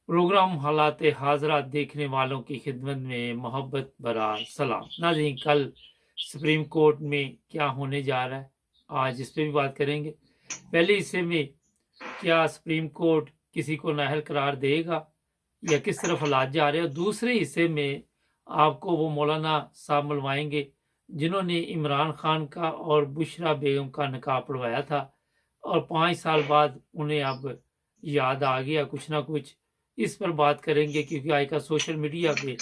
Programme हालात हाज़रा देखने वालों की खिदमत में मोहब्बत भरा सलाम। नाज़रीन, कल सुप्रीम कोर्ट में क्या होने जा रहा है, आज इस पे भी बात करेंगे। पहले हिस्से में क्या सुप्रीम कोर्ट किसी को नाअहल करार देगा या किस तरफ हालात जा रहे हैं, और दूसरे हिस्से में आपको वो मौलाना साहब मिलवाएंगे जिन्होंने इमरान खान का और बुशरा बेगम का निकाह पढ़वाया था और 5 साल बाद उन्हें अब याद आ गया कुछ ना कुछ। इस पर बात करेंगे क्योंकि आजकल सोशल मीडिया पे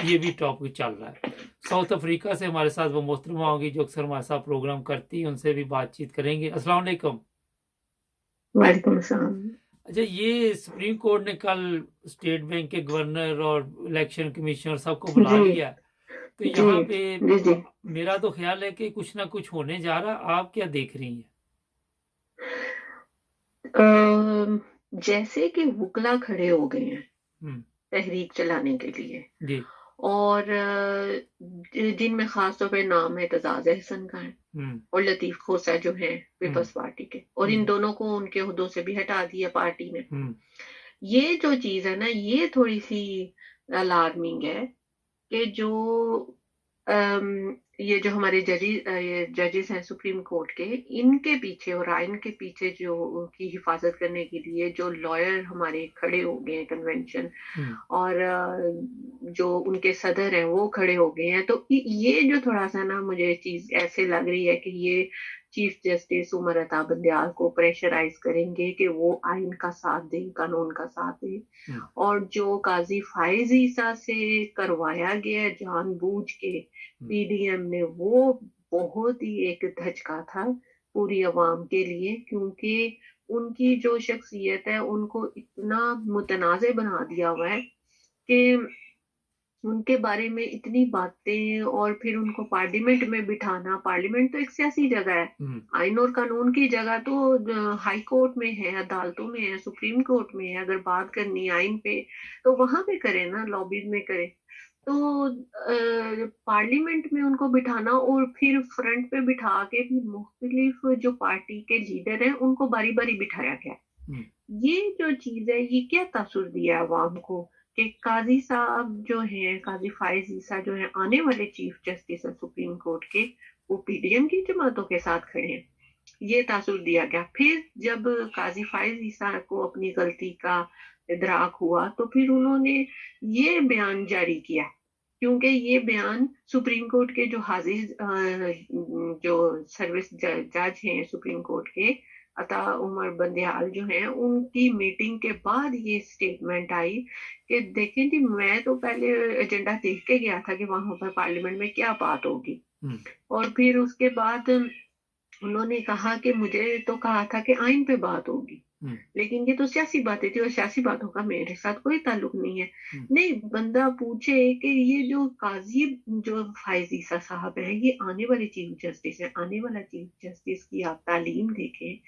ये भी टॉपिक चल रहा है। साउथ अफ्रीका से हमारे साथ वो मोहतरमा होंगी जो अक्सर हमारे साथ प्रोग्राम करती है, उनसे भी बातचीत करेंगे। अस्सलाम वालेकुम। वालेकुम अस्सलाम। अच्छा, ये सुप्रीम कोर्ट ने कल स्टेट बैंक के गवर्नर और इलेक्शन कमिश्नर सबको बुला जी लिया है। तो जी यहाँ पे जी जी मेरा तो ख्याल है कि कुछ ना कुछ होने जा रहा। आप क्या देख रही हैं? जैसे कि वकला खड़े हो गए हैं हम्म। तहरीक चलाने के लिए, जी। और जिनमें खास तौर पे नाम है एतजाज अहसन का है हम्म। और लतीफ खोसा जो है हम्म। पीपल्स पार्टी के, और इन जी। दोनों को उनके ओहदों से भी हटा दिया पार्टी में। हम्म। ये जो चीज है ना, ये थोड़ी सी अलार्मिंग है कि जो ये जो हमारे जजेस हैं सुप्रीम कोर्ट के, इनके पीछे और आइन के पीछे जो उनकी हिफाजत करने के लिए जो लॉयर हमारे खड़े हो गए हैं कन्वेंशन, हम्म। और जो उनके सदर हैं वो खड़े हो गए हैं, तो ये जो थोड़ा सा ना मुझे चीज ऐसे लग रही है कि ये चीफ जस्टिस उमर अता बंदयाल को प्रेशराइज करेंगे कि वो आइन का साथ दें, कानून का साथ दें। हम्म। और जो काजी फाइज ईसा से करवाया गया है जानबूझ के पीडीएम ने, वो बहुत ही एक धचका था पूरी अवाम के लिए, क्योंकि उनकी जो शख्सियत है उनको इतना मुतनाज़ बना दिया हुआ है कि उनके बारे में इतनी बातें, और फिर उनको पार्लियामेंट में बिठाना। पार्लियामेंट तो एक सियासी जगह है, हम्म। आइन और कानून की जगह तो हाई कोर्ट में है, अदालतों में है, सुप्रीम कोर्ट में है। अगर बात करनी है आइन पे तो वहां पे करे ना, लॉबी में करे। तो पार्लियामेंट में उनको बिठाना और फिर फ्रंट पे बिठा के फिर मुख्तलिफ जो पार्टी के लीडर हैं उनको बारी बारी बिठाया गया। हम्म। ये जो चीज है, ये क्या तासुर दिया अवाम को कि काजी साहब जो हैं, काजी फाइज ईसा जो हैं, आने वाले चीफ जस्टिस है सुप्रीम कोर्ट के, वो पीडीएम की जमातों के साथ खड़े हैं। ये तासुर दिया गया। फिर जब काजी फाइज ईसा को अपनी गलती का इदराक हुआ तो फिर उन्होंने ये बयान जारी किया, क्योंकि ये बयान सुप्रीम कोर्ट के जो हाजिर जो सर्विस जज हैं सुप्रीम कोर्ट के, अता उमर बंदयाल जो हैं, उनकी मीटिंग के बाद ये स्टेटमेंट आई कि देखें जी, मैं तो पहले एजेंडा देख के गया था कि वहां पर पार्लियामेंट में क्या बात होगी, हम्म। और फिर उसके बाद उन्होंने कहा कि मुझे तो कहा था कि आइन पे बात होगी, हम्म। लेकिन ये तो सियासी बातें थी और सियासी बातों का मेरे साथ कोई ताल्लुक नहीं है। हम्म। नहीं, बंदा पूछे कि ये जो काजी जो फाइज ईसा साहब है, ये आने वाले चीफ जस्टिस है, आने वाला चीफ जस्टिस की आप तालीम देखें,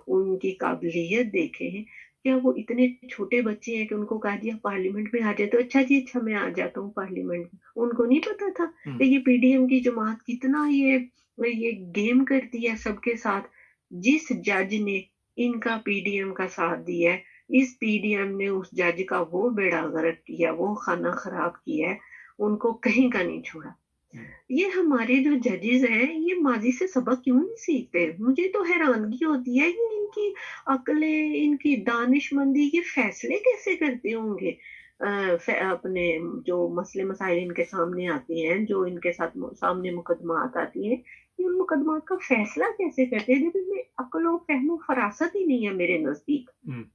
उनकी काबिलियत देखें। क्या वो इतने छोटे बच्चे हैं कि उनको कह दिया पार्लियामेंट में आ जाए तो अच्छा जी, अच्छा मैं आ जाता हूँ पार्लियामेंट में? उनको नहीं पता था कि ये पीडीएम की जमात कितना ये गेम करती है सबके साथ। जिस जज ने इनका पीडीएम का साथ दिया है, इस पीडीएम ने उस जज का वो बेड़ा गर्क किया, वो खाना खराब किया है, उनको कहीं का नहीं छोड़ा। ये हमारे जो जजेस हैं, ये माजी से सबक क्यों नहीं सीखते? मुझे तो हैरानगी होती है कि इनकी अक्लें, इनकी दानिशमंदी, ये फैसले कैसे करते होंगे। अपने जो मसले मसाइल इनके सामने आते हैं, जो इनके साथ सामने मुकदमात आती हैं, ये उन मुकदमात का फैसला कैसे करते हैं जब इनमें अक्ल फहम फरासत ही नहीं है मेरे नजदीक। हम्म।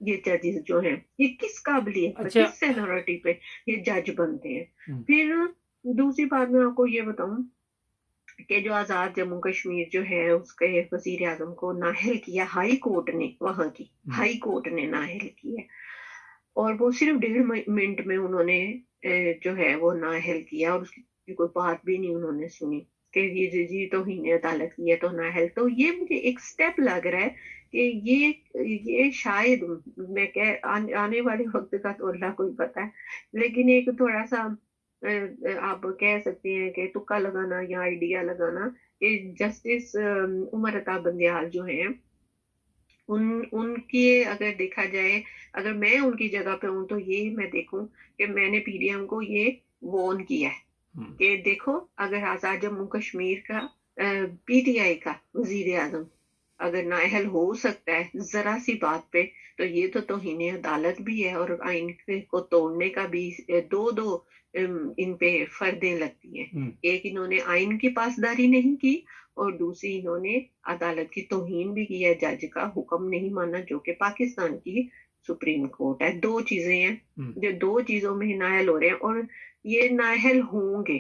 ये जजेस जो हैं, ये किस काबिलियत पर, अच्छा। किस सेनियोरिटी पे ये जज बनते हैं? हम्म। फिर दूसरी बात मैं आपको ये बताऊं कि जो आजाद जम्मू कश्मीर जो है, उसके वजीर आजम को नाअहल किया हाई कोर्ट ने, वहां की हाई कोर्ट ने नाअहल किया, और वो सिर्फ 1.5 मिनट में उन्होंने जो है वो नाअहल किया, और उसकी कोई बात भी नहीं उन्होंने सुनी कि ये जी तो ही ने अदालत की है तो नाअहल। तो ये मुझे एक स्टेप लग रहा है कि ये शायद, मैं कह आने वाले वक्त का तो अल्लाह को ही पता है, लेकिन एक थोड़ा सा आप कह सकते हैं कि तुक्का लगाना या आइडिया लगाना कि जस्टिस उमर अता बंदयाल जो है, ان کی اگر دیکھا جائے، اگر میں ان کی جگہ پہ ہوں تو یہ میں دیکھوں کہ میں نے پی ڈی ایم کو یہ وارن کیا ہے کہ دیکھو، اگر آزاد جموں کشمیر کا پی ٹی آئی کا وزیر اعظم اگر نااہل ہو سکتا ہے ذرا سی بات پہ، تو یہ تو توہین عدالت بھی ہے، اور آئین کو توڑنے کا بھی دو ان پہ فردیں لگتی ہیں۔ ایک انہوں نے آئین کی پاسداری نہیں کی، اور دوسری انہوں نے عدالت کی توہین بھی کی ہے، جج کا حکم نہیں مانا جو کہ پاکستان کی سپریم کورٹ ہے۔ دو چیزیں ہیں جو دو چیزوں میں نااہل ہو رہے ہیں، اور یہ نااہل ہوں گے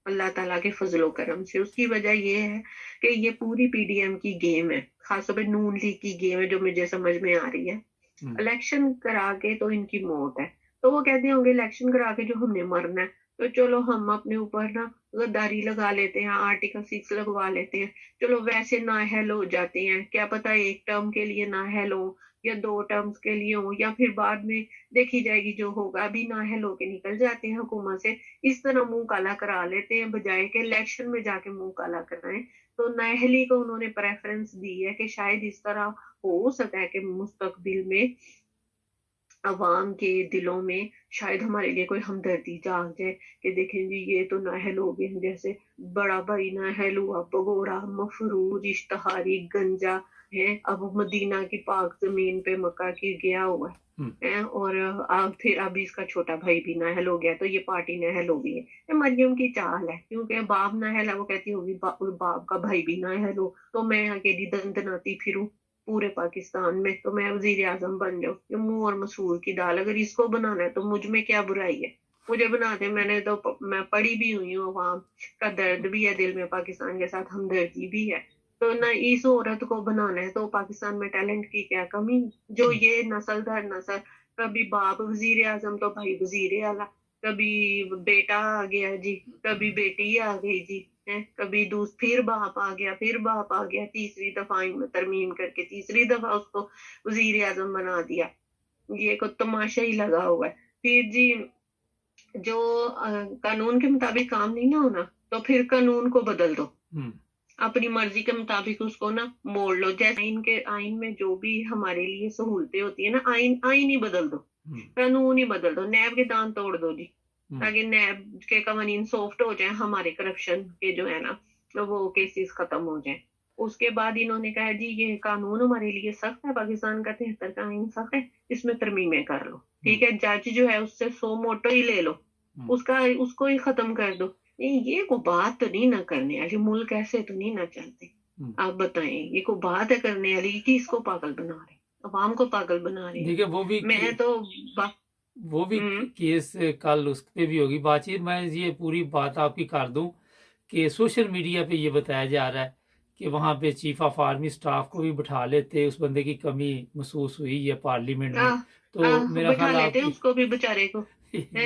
اللہ تعالیٰ کے فضل و کرم سے۔ اس کی وجہ یہ ہے کہ یہ پوری پی ڈی ایم کی گیم ہے، خاص طور پہ نون لیگ کی گیم ہے جو مجھے سمجھ میں آ رہی ہے۔ الیکشن کرا کے تو ان کی موت ہے، تو وہ کہتے ہوں گے الیکشن کرا کے جو ہم نے مرنا ہے، تو چلو ہم اپنے اوپر نا غداری لگا لیتے ہیں، آرٹیکل 6 لگوا لیتے ہیں، چلو ویسے نااہل ہو جاتے ہیں، کیا پتہ ایک ٹرم کے لیے نااہل ہو یا 2 ٹرمز کے لیے ہو، یا پھر بعد میں دیکھی جائے گی جو ہوگا، ابھی نااہل ہو کے نکل جاتے ہیں حکومت سے۔ اس طرح منہ کالا کرا لیتے ہیں بجائے کہ الیکشن میں جا کے منہ کالا کرائیں۔ تو نااہلی کو انہوں نے پریفرنس دی ہے کہ شاید اس طرح ہو سکتا ہے کہ مستقبل میں عوام کے دلوں میں شاید ہمارے لیے کوئی ہمدردی جاگ جائے کہ دیکھیں جی یہ تو نااہل ہو گئے ہیں، جیسے بڑا بھائی نااہل ہوا، بگوڑا، مفروض، اشتہاری، گنجا ہے، اب مدینہ کی پاک زمین پہ مکہ کی گیا ہوا ہے، اور پھر اب اس کا چھوٹا بھائی بھی نااہل ہو گیا، تو یہ پارٹی نااہل ہو گئی ہے۔ یہ مریم کی چال ہے، کیونکہ باپ نااہل ہے، وہ کہتی ہوگی باپ کا بھائی بھی نااہل ہو تو میں اکیلی دندناتی پھروں پورے پاکستان میں، تو میں وزیر اعظم بن جاؤں۔ یہ منہ اور مسور کی دال، اگر اس کو بنانا ہے تو مجھ میں کیا برائی ہے، مجھے بنا دے۔ میں پڑھی بھی ہوئی ہوں، عوام کا درد بھی ہے دل میں، پاکستان کے ساتھ ہمدردی بھی ہے، تو نہ اس عورت کو بنانا ہے تو پاکستان میں ٹیلنٹ کی کیا کمی، جو یہ نسل در نسل کبھی باپ وزیر اعظم تو بھائی وزیر اعلیٰ، کبھی بیٹا آ گیا جی، کبھی بیٹی آ گئی جی، کبھی پھر باپ آ گیا، پھر باپ آ گیا، تیسری دفعہ میں ترمیم کر کے تیسری دفعہ اس کو وزیر اعظم بنا دیا۔ یہ کو تماشا ہی لگا ہوا ہے۔ پھر جی جو قانون کے مطابق کام نہیں نہ ہونا تو پھر قانون کو بدل دو، اپنی مرضی کے مطابق اس کو نا موڑ لو، جیسے آئین میں جو بھی ہمارے لیے سہولتیں ہوتی ہیں نا، آئین ہی بدل دو، قانون ہی بدل دو، نیب کے دان توڑ دو جی، تاکہ نیب کے قوانین سافٹ ہو جائیں، ہمارے کرپشن کے جو ہے نا وہ کیسز ختم ہو جائیں۔ اس کے بعد انہوں نے کہا جی یہ قانون ہمارے لیے سخت ہے، پاکستان کا 73 کا آئین سخت ہے، اس میں ترمیمیں کر لو، ٹھیک ہے، جج جو ہے اس سے 100 موٹو ہی لے لو، اس کو ہی ختم کر دو۔ یہ کو بات تو نہیں نہ کرنے والی، ملک ایسے تو نہیں نہ چلتے۔ آپ بتائیں یہ کو بات ہے کرنے والی کہ اس کو پاگل بنا رہے، عوام کو پاگل بنا رہے۔ دیکھیں وہ بھی کیس کل اس پہ بھی ہوگی بات چیت۔ میں یہ پوری بات آپ کی کر دوں کہ سوشل میڈیا پہ یہ بتایا جا رہا ہے کہ وہاں پہ چیف آف آرمی سٹاف کو بھی بٹھا لیتے، اس بندے کی کمی محسوس ہوئی ہے پارلیمنٹ میں، تو میرا خیال بٹھا لیتے اس کو بھی بیچارے کو،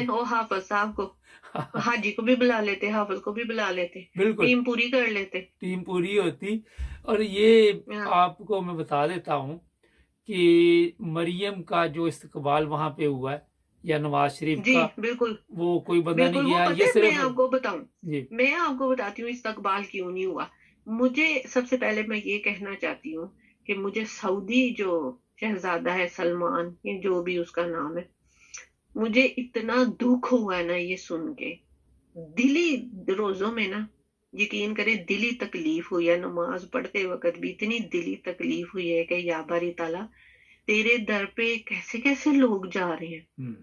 وہ حافظ صاحب کو، حاجی کو بھی بلا لیتے، حافظ کو بھی بلا لیتے، بالکل ٹیم پوری کر لیتے، ٹیم پوری ہوتی۔ اور یہ آپ کو میں بتا دیتا ہوں کہ مریم کا جو استقبال وہاں پہ ہوا ہے یا نواز شریف کا، بالکل وہ کوئی بندہ نہیں گیا، یہ صرف میں آپ کو بتاؤں، میں آپ کو بتاتی ہوں استقبال کیوں نہیں ہوا۔ مجھے سب سے پہلے میں یہ کہنا چاہتی ہوں کہ مجھے سعودی جو شہزادہ ہے سلمان، یہ جو بھی اس کا نام ہے، مجھے اتنا دکھ ہوا ہے نا یہ سن کے، دلی روزوں میں نا یقین کرے دلی تکلیف ہوئی ہے، نماز پڑھتے وقت بھی اتنی دلی تکلیف ہوئی ہے کہ یا باری تعالیٰ تیرے در پہ کیسے کیسے لوگ جا رہے ہیں،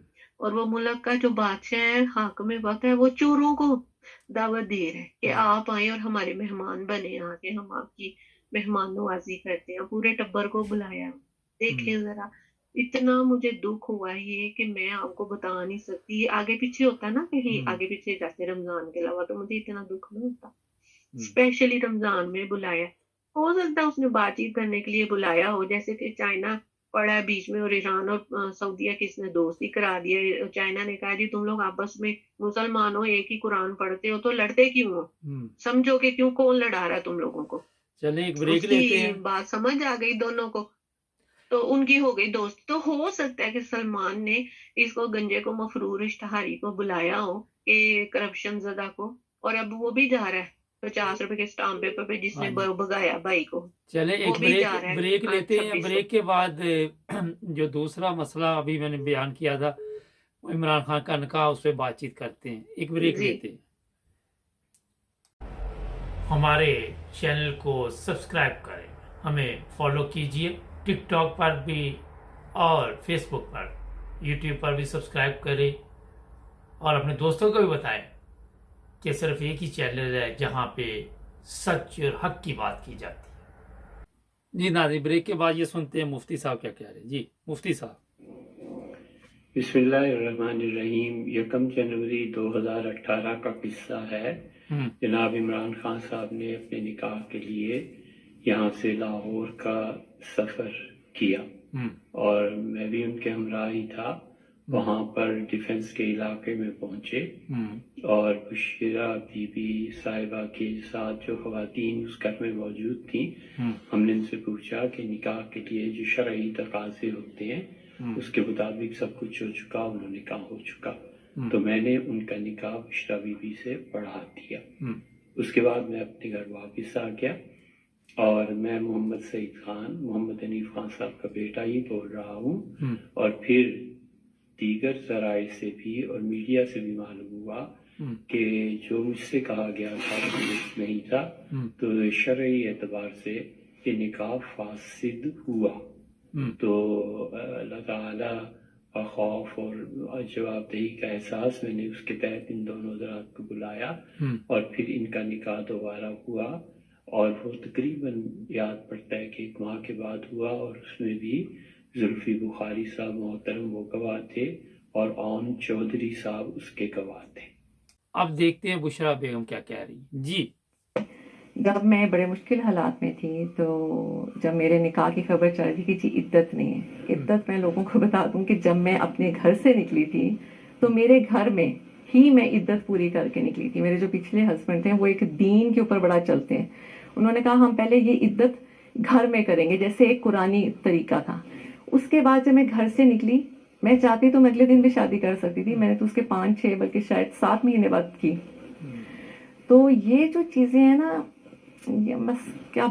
اور وہ ملک کا جو بادشاہ ہے، حاکم وقت ہے، وہ چوروں کو دعوت دے رہے کہ آپ آئیں اور ہمارے مہمان بنے، آ کے ہم آپ کی مہمان نوازی کرتے ہیں، پورے ٹبر کو بلایا۔ دیکھیں ذرا اتنا مجھے دکھ ہوا ہے یہ کہ میں آپ کو بتا نہیں سکتی، آگے پیچھے ہوتا نا کہیں آگے پیچھے جاتے رمضان کے علاوہ تو مجھے اتنا دکھ نہیں ہوتا، اسپیشلی رمضان میں بلایا۔ ہو سکتا ہے اس نے بات چیت کرنے کے لیے بلایا ہو، جیسے کہ چائنا پڑا ہے بیچ میں اور ایران اور سعودیہ کس نے دوستی کرا دیا، چائنا نے کہا جی تم لوگ آپس میں مسلمان ہو، ایک ہی قرآن پڑھتے ہو تو لڑتے کیوں ہو، سمجھو کہ کیوں کون لڑا رہا ہے تم لوگوں کو۔ چلیں ایک بریک لیتے ہیں، بات سمجھ آ گئی دونوں کو، تو ان کی ہو گئی دوست۔ تو ہو سکتا ہے کہ سلمان نے اس کو گنجے کو مفرور اشتہاری کو بلایا ہو کہ کرپشن زدہ کو، اور اب وہ بھی جا رہا ہے 50 रुपए के स्टाम्प पेपर पे जिसने हाँ जी। भगाया भाई को, चले वो एक भी जा रहा है ब्रेक लेते हैं। 2600। ब्रेक के बाद जो दूसरा मसला अभी मैंने बयान किया था इमरान खान का निकाह, उस पर बातचीत करते हैं। एक ब्रेक जी लेते हैं। हमारे चैनल को सब्सक्राइब करें, हमें फॉलो कीजिए टिकटॉक पर भी और फेसबुक पर, यूट्यूब पर भी सब्सक्राइब करें और अपने दोस्तों को भी बताएं कि सिर्फ एक ही चैनल है जहां पे सच और हक की बात की जाती है। जी नाज़रीन, ब्रेक के बाद ये सुनते हैं मुफ्ती साहब क्या कह रहे हैं। जी मुफ्ती साहब। बिस्मिल्लाहिर्रहमानिर्रहीम। 1 जनवरी 2018 का किस्सा है। जनाब इमरान खान साहब ने अपने निकाह के लिए यहाँ से लाहौर का सफ़र किया और मैं भी उनके हमराह ही था। वहाँ पर डिफेंस के इलाके में पहुँचे और बुशीरा बीबी साहिबा के साथ जो ख़वातीन उस घर में मौजूद थी, हमने उनसे पूछा कि निकाह के लिए जो शरई तकाज़े होते हैं उसके मुताबिक सब कुछ हो चुका, उन्होंने कहा हो चुका। तो मैंने उनका निकाह बुशरा बीबी से पढ़ा दिया। उसके बाद मैं अपने घर वापस आ गया और मैं मोहम्मद सईद खान, मोहम्मद हनीफ खान साहब का बेटा ही बोल रहा हूँ। और फिर दीगर ज़राए से भी और मीडिया से भी मालूम हुआ कि जो मुझसे कहा गया था दुरुस्त नहीं था, तो शरई एतबार से ये निकाह फासिद हुआ। तो अल्लाह ताला का खौफ और जवाबदेही का एहसास, मैंने उसके तहत इन दोनों हज़रात को बुलाया और फिर इनका निकाह दोबारा हुआ और वो तकरीबन याद पड़ता है कि 1 माह के बाद हुआ और उसमें भी जुल्फी बुखारी साहब मोहतरम वो गवाह थे और आन चौधरी साहब उसके गवाह थे। अब देखते हैं बुशरा बेगम क्या कह रही जी। जब मैं बड़े मुश्किल हालात में थी, तो जब मेरे निकाह की खबर चल रही कि जी इद्दत नहीं है। इद्दत मैं लोगों को बता दूं कि जब मैं अपने घर से निकली थी तो मेरे घर में ही मैं इद्दत पूरी करके निकली थी। मेरे जो पिछले हस्बैंड थे वो एक दीन के ऊपर बड़ा चलते हैं। उन्होंने कहा हम पहले ये इद्दत घर में करेंगे, जैसे एक कुरानी तरीका था। उसके बाद जब मैं घर से निकली, मैं चाहती तो मैं अगले दिन भी शादी कर सकती थी। मैंने तो उसके 5-6 बल्कि शायद 7 महीने बाद की। तो ये जो चीज़ें हैं ना, ये बस क्या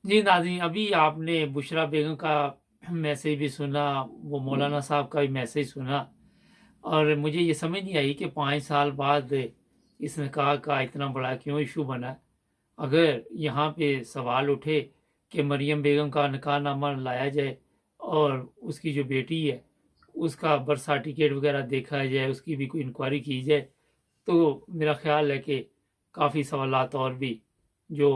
जी नाज़रीन, अभी आपने बुशरा बेगम का मैसेज भी सुना, वो मौलाना साहब का भी मैसेज सुना और मुझे ये समझ नहीं आई कि 5 साल बाद इस निकाह का इतना बड़ा क्यों इशू बना। अगर यहाँ पे सवाल उठे कि मरियम बेगम का निकाहनामा लाया जाए और उसकी जो बेटी है उसका बर्थ सर्टिफिकेट वगैरह देखा जाए, उसकी भी कोई इंक्वायरी की जाए, तो मेरा ख्याल है कि काफ़ी सवालात और भी जो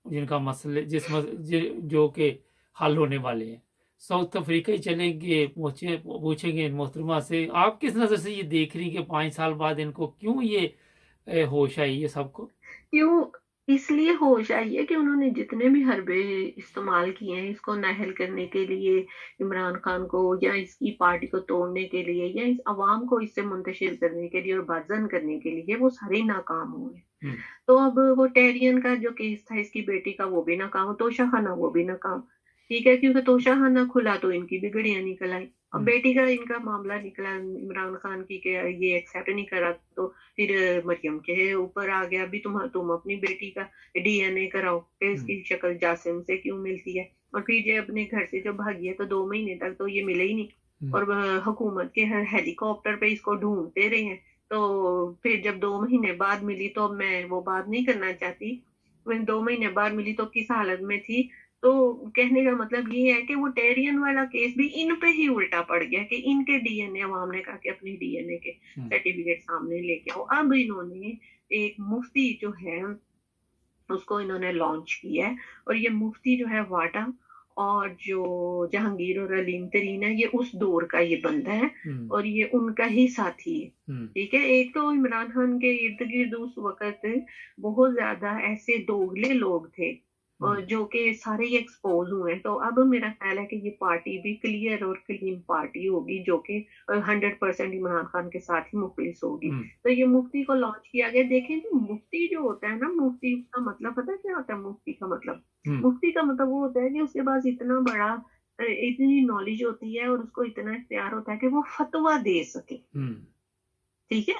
जिनका मसले जो कि हल होने वाले हैं। साउथ अफ्रीका ही चलेंगे, पूछेंगे मोहतरमा से, आप किस नज़र से ये देख रही कि 5 साल बाद इनको क्यों ये होश आई है सबको? क्यों इसलिए होश आई है कि उन्होंने जितने भी हरबे इस्तेमाल किए हैं इसको नाअहल करने के लिए, इमरान खान को या इसकी पार्टी को तोड़ने के लिए या इस अवाम को इससे मुंतशिर करने के लिए और बदजन करने के लिए, वो सारे नाकाम हुए। तो अब वो टेरियन का जो केस था इसकी बेटी का, वो भी नाकाम, तोशा खाना वो भी नाकाम। ठीक है, क्योंकि तोशा खाना खुला तो इनकी भी गड़ियां निकल आई। अब बेटी का इनका मामला निकला इमरान खान की के ये एक्सेप्ट नहीं करा, तो फिर मरियम के ऊपर आ गया। अभी तुम अपनी बेटी का डीएनए कराओ कि इसकी शक्ल जासिम से क्यों मिलती है। और फिर ये अपने घर से जो भागी है तो 2 महीने तक तो ये मिले ही नहीं और हुकूमत के हेलीकॉप्टर पे इसको ढूंढते रहे हैं। तो फिर जब 2 महीने बाद मिली, तो मैं वो बात नहीं करना चाहती, 2 महीने बाद मिली तो किस हालत में थी। तो कहने का मतलब ये है कि वो टेरियन वाला केस भी इन पे ही उल्टा पड़ गया कि इनके डीएनए, अवाम ने कहा कि अपनी डीएनए के सर्टिफिकेट सामने लेके आओ। अब इन्होंने एक मुफ्ती जो है उसको इन्होंने लॉन्च किया है और ये मुफ्ती जो है वाटा और जो जहांगीर और अलीम तरीन है, ये उस दौर का ये बंदा है और ये उनका ही साथी है। ठीक है, एक तो इमरान खान के इर्द गिर्द उस वक्त बहुत ज्यादा ऐसे दोगले लोग थे और जो कि सारे ही एक्सपोज हुए हैं। तो अब मेरा ख्याल है कि ये पार्टी भी क्लियर और क्लीन पार्टी होगी जो कि 100% इमरान खान के साथ ही मुखलिस होगी। तो ये मुफ्ती को लॉन्च किया गया। देखें जी, मुफ्ती जो होता है ना, मुफ्ती का मतलब पता है क्या होता है? मुफ्ती का मतलब वो होता है कि उसके पास इतना बड़ा इतनी नॉलेज होती है और उसको इतना इख्तियार होता है कि वो फतवा दे सके। ठीक है,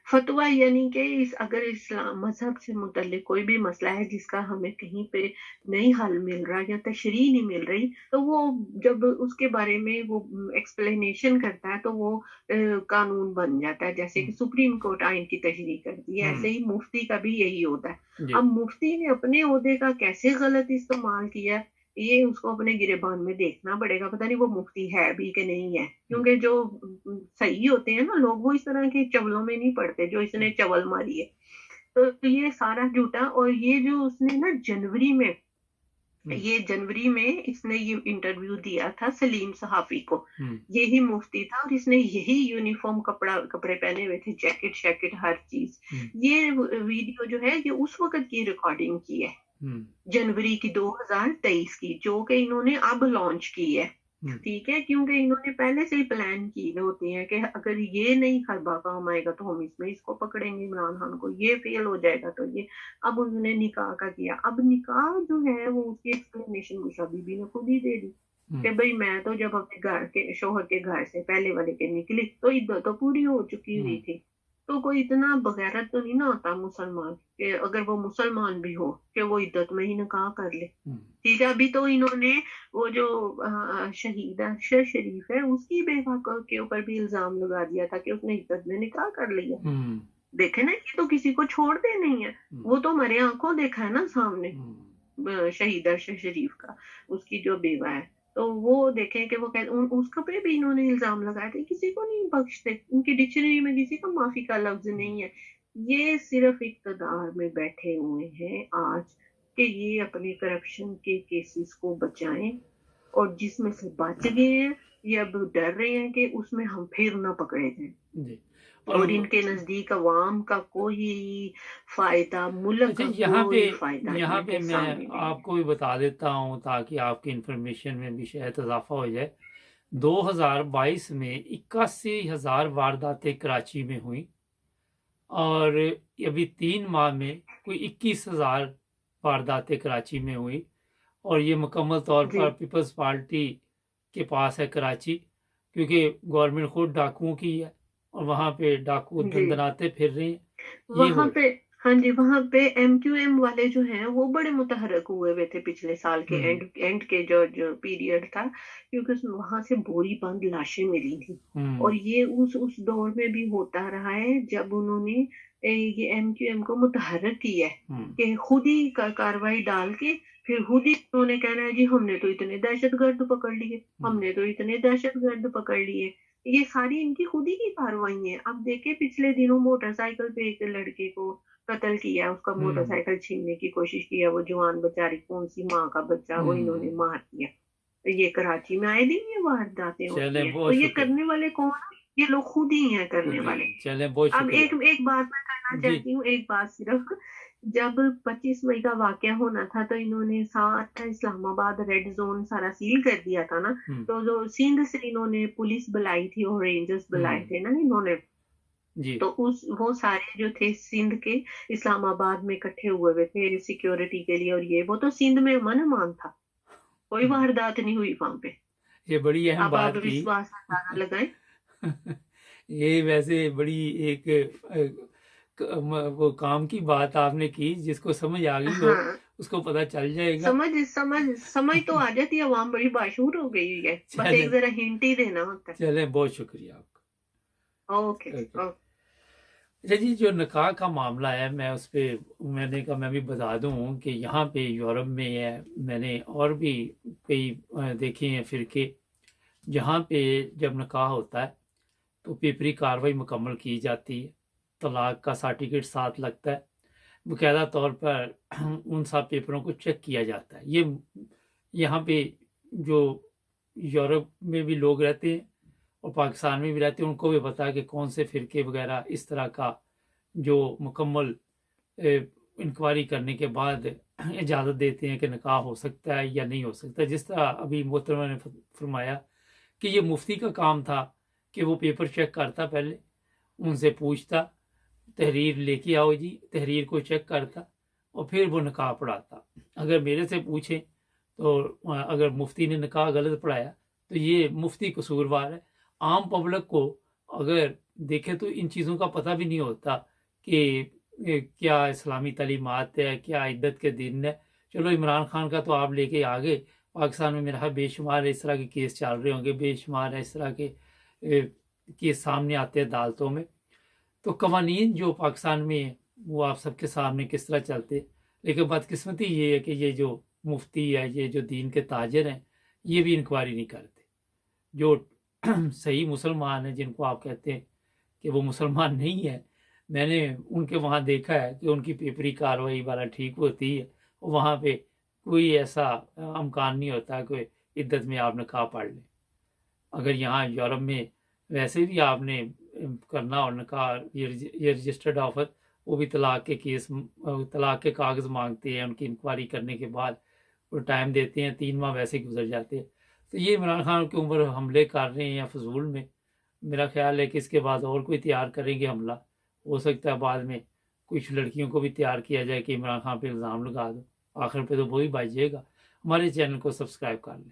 फतवा यानी कि अगर इस्लाम मजहब से मुतल्लिक कोई भी मसला है जिसका हमें कहीं पे नहीं हल मिल रहा या तशरीह नहीं मिल रही, तो वो जब उसके बारे में वो एक्सप्लेनेशन करता है तो वो कानून बन जाता है। जैसे कि सुप्रीम कोर्ट आइन की तशरीह करती है, ऐसे ही मुफ्ती का भी यही होता है। अब मुफ्ती ने अपने ओहदे का कैसे गलत इस्तेमाल किया, ये उसको अपने गिरेबान में देखना पड़ेगा। पता नहीं वो मुफ्ती है भी कि नहीं है, क्योंकि जो सही होते हैं ना लोग, वो इस तरह के चवलों में नहीं पड़ते जो इसने चवल मारी है। तो ये सारा झूठा। और ये जो उसने ना जनवरी में इसने ये इंटरव्यू दिया था सलीम सहाफी को, यही मुफ्ती था और इसने यही यूनिफॉर्म कपड़े पहने हुए थे, जैकेट शैकेट हर चीज। ये वीडियो जो है ये उस वक्त की रिकॉर्डिंग की है, जनवरी की 2023 की, जो कि इन्होंने अब लॉन्च की है। ठीक है, क्योंकि इन्होंने पहले से ही प्लान किए होते हैं कि अगर ये नहीं खरबा काम आएगा तो हम इसमें इसको पकड़ेंगे, इमरान खान को, ये फेल हो जाएगा तो ये। अब उन्होंने निकाह का किया। अब निकाह जो है वो उसकी एक्सप्लेनेशन मुशा बीबी ने खुद ही दे दी कि भाई मैं तो जब अपने घर के शोहर के घर से पहले वाले के निकली तो इद्दत तो पूरी हो चुकी हुई थी। तो कोई इतना बगैरत तो नहीं ना होता मुसलमान कि अगर वो मुसलमान भी हो कि वो इद्दत में ही निकाह कर ले। ठीक है, अभी तो इन्होंने वो जो शहीद अशर शरीफ है उसकी बेवा के ऊपर भी इल्जाम लगा दिया था कि उसने इद्दत में निकाह कर लिया। देखे ना, ये तो किसी को छोड़ते नहीं है, वो तो हमारे आंखों देखा है ना सामने शहीद अशर शरीफ का, उसकी जो बेवा है। तो वो देखें कि वो उसके पे भी इन्होंने इल्जाम लगाए थे, किसी को नहीं बख्शते, उनकी डिक्शनरी में किसी का माफी का लफ्ज नहीं है। ये सिर्फ इक़्तिदार में बैठे हुए हैं आज कि ये अपने करप्शन के केसेस को बचाएं, और जिसमें से बच गए हैं ये अब डर रहे हैं कि उसमें हम फिर ना पकड़े जाएं। और इनके नजदीक अवाम का कोई फायदा, मुल्क का कोई फायदा नहीं। यहाँ पे मैं आपको भी बता देता हूँ ताकि आपकी इंफॉर्मेशन में भी शायद इजाफा हो जाए। 2022 में 81,000 वारदातें कराची में हुई और अभी 3 माह में कोई 21,000 वारदातें कराची में हुई। और ये मुकम्मल तौर पर पीपल्स पार्टी के पास है कराची, क्योंकि गवर्नमेंट खुद डाकुओं की है और वहाँ पे डाकू दंदनाते फिर रहे हैं वहाँ पे। हाँ जी, वहाँ पे MQM वाले जो हैं वो बड़े मुतहरक हुए हुए थे पिछले साल के एंड के जो पीरियड था, क्योंकि वहां से बोरी बंद लाशें मिली थी। और ये उस दौर में भी होता रहा है जब उन्होंने ये MQM को मुतहरक किया है कि खुद ही कार्रवाई डाल के फिर खुद ही उन्होंने कहना है जी हमने तो इतने दहशतगर्द पकड़ लिए, हमने तो इतने दहशतगर्द पकड़ लिए। ये सारी इनकी खुद ही की कार्रवाई है। अब देखे पिछले दिनों मोटरसाइकिल पे एक लड़के को कत्ल किया, उसका मोटरसाइकिल छीनने की कोशिश किया, वो जवान बेचारी कौन सी माँ का बच्चा वो इन्होंने मार दिया। तो ये कराची में आए दिन ये वारदातें होती हैं। तो ये करने वाले कौन? ये लोग खुद ही हैं करने वाले। अब एक बात मैं करना चाहती हूँ, एक बात सिर्फ, जब 25 मई का वाकया होना था तो इन्होंने सारा इस्लामाबाद रेड जोन सारा सील कर दिया था ना। तो जो सिंध से इन्होंने पुलिस बुलाई थी और रेंजर्स बुलाए थे ना इन्होंने जी। तो वो सारे जो थे सिंध के इस्लामाबाद में इकट्ठे हुए थे सिक्योरिटी के लिए, और ये वो तो सिंध में अमन अमान था, कोई वारदात नहीं हुई वहां पे। ये बड़ी अहम बात की, विश्वास लगाए ये वैसे बड़ी एक वो काम की बात आपने की, जिसको समझ आ गई हो उसको पता चल जाएगा। समझ तो आ जाती है, आवाम बड़ी बाशूर हो गई है, बस एक जरा हिंट ही देना होता है। चले, बहुत शुक्रिया आपका। ओके। अच्छा जी, जो निकाह का मामला है, मैं उस पर मैंने कहा मैं भी बता दूं कि यहाँ पे यूरोप में है, मैंने और भी कई देखे हैं फिरके, जहाँ पे जब निकाह होता है तो पेपरी कार्रवाई मुकम्मल की जाती है, तलाक का सर्टिफिकेट साथ लगता है, बाकायदा तौर पर उन सब पेपरों को चेक किया जाता है। ये यहाँ पे जो यूरोप में भी लोग रहते हैं और पाकिस्तान में भी रहते हैं, उनको भी पता है कि कौन से फिरके वगैरह इस तरह का जो मुकम्मल इंक्वायरी करने के बाद इजाज़त देते हैं कि निकाह हो सकता है या नहीं हो सकता। जिस तरह अभी मोहतरमा ने फरमाया कि ये मुफ्ती का काम था कि वो पेपर चेक करता, पहले उनसे पूछता, तहरीर लेके आओ जी, तहरीर को चेक करता और फिर वो निकाह पढ़ाता। अगर मेरे से पूछें तो अगर मुफ्ती ने निकाह गलत पढ़ाया तो ये मुफ्ती कसूरवार है। आम पब्लिक को अगर देखें तो इन चीज़ों का पता भी नहीं होता कि क्या इस्लामी तालीमात है, क्या इद्दत के दिन है। चलो इमरान खान का तो आप लेके आ गए, पाकिस्तान में मेरा बेशुमार इस तरह के केस चल रहे होंगे, बेशुमार इस तरह के केस सामने आते हैं अदालतों में। तो कवानीन जो पाकिस्तान में है वो आप सबके सामने किस तरह चलते, लेकिन बदकिस्मती ये है कि ये जो मुफ्ती है, ये जो दीन के ताजर हैं, ये भी इंक्वायरी नहीं करते। जो सही मुसलमान हैं, जिनको आप कहते हैं कि वो मुसलमान नहीं है, मैंने उनके वहाँ देखा है कि उनकी पेपरी कार्रवाई वाला ठीक होती है, वहाँ पे कोई ऐसा अमकान नहीं होता कोई इद्दत में आप निकाह पढ़ लें। अगर यहाँ यूरोप में वैसे भी आपने करना और निकाह ये रजिस्टर्ड ऑफर, वो भी तलाक के केस, तलाक के कागज़ मांगते हैं, उनकी इंक्वायरी करने के बाद वो टाइम देते हैं, 3 माह वैसे गुजर जाते हैं। तो ये इमरान खान के ऊपर हमले कर रहे हैं या फजूल में, मेरा ख्याल है कि इसके बाद और कोई तैयार करेंगे हमला। हो सकता है बाद में कुछ लड़कियों को भी तैयार किया जाए कि इमरान खान पे इल्ज़ाम लगा दो, आखिर पे तो वही बच जाएगा। हमारे चैनल को सब्सक्राइब कर लें।